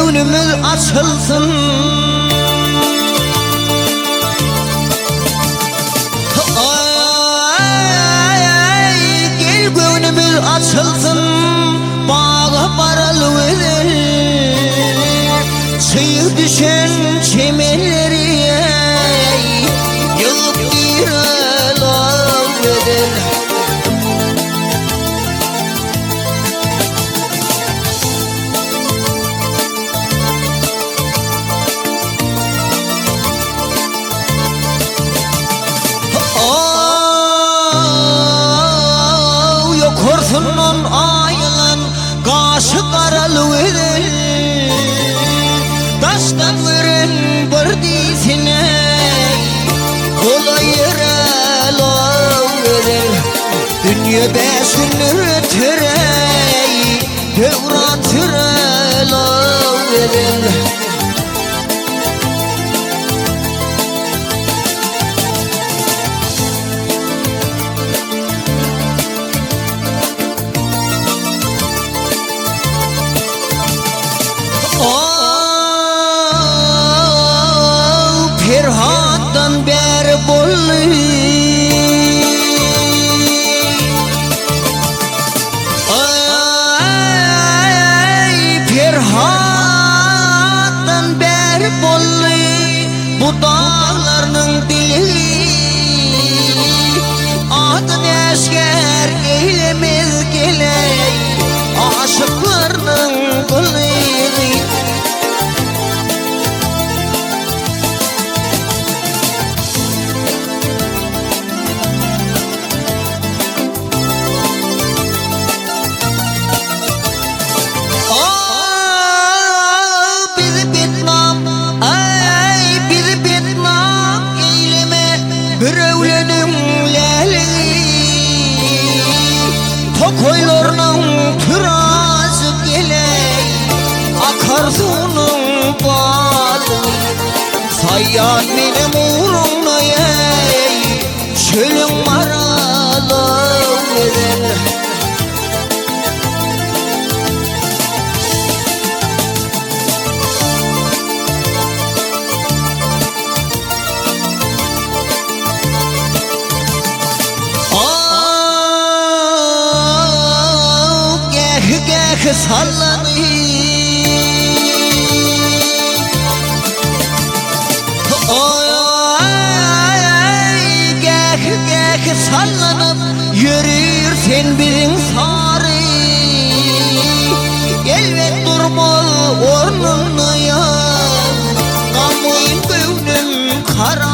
gönlümüz açılsın. Gel gönlümüz açılsın, bağa baralıverir. Çığ düşen çemenleri yığıp bir alıverir. Korsunun ayılan kaşı karalıverir. Taştan veren bir dizine kolay yere alıverir. Dünya beşinir terey devran terey alıverir. Ferhat'tan beri bollu Ferhat'tan beri bollu bu dağlarının dili adın eşker eylemez geley aşıklarının kılı. Koylarının pürası geley akarsının balı. Sayyad benim uğrumda ey çölün maralı verir. Sallanıyor gek sallanıp yürür sen bizim sarı. Elbet durmaz ornunu ya kamuin gönlüm karar.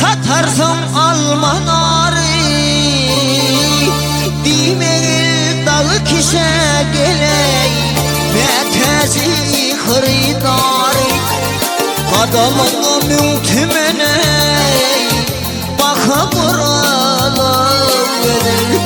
Satarsın almanarı Dimegil dağı kişe geley Metezi hırıdarı Kadamına mümtümene Baka buralı verir.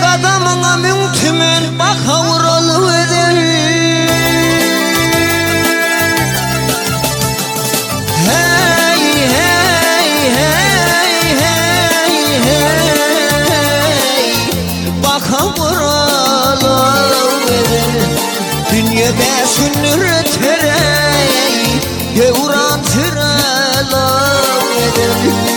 Kadamına mümtümün baka vuralı verir. Hey hey hey hey hey baka vuralı verir. Dünya beşinir terey devran terey verir.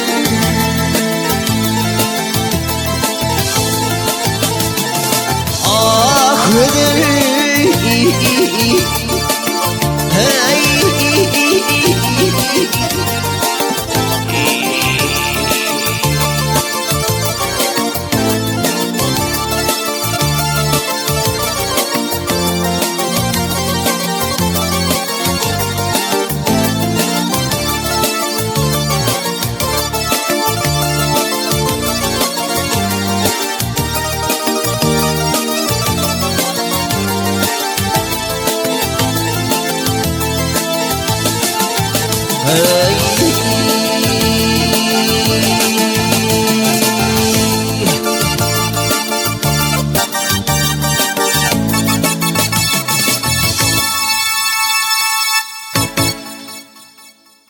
Hey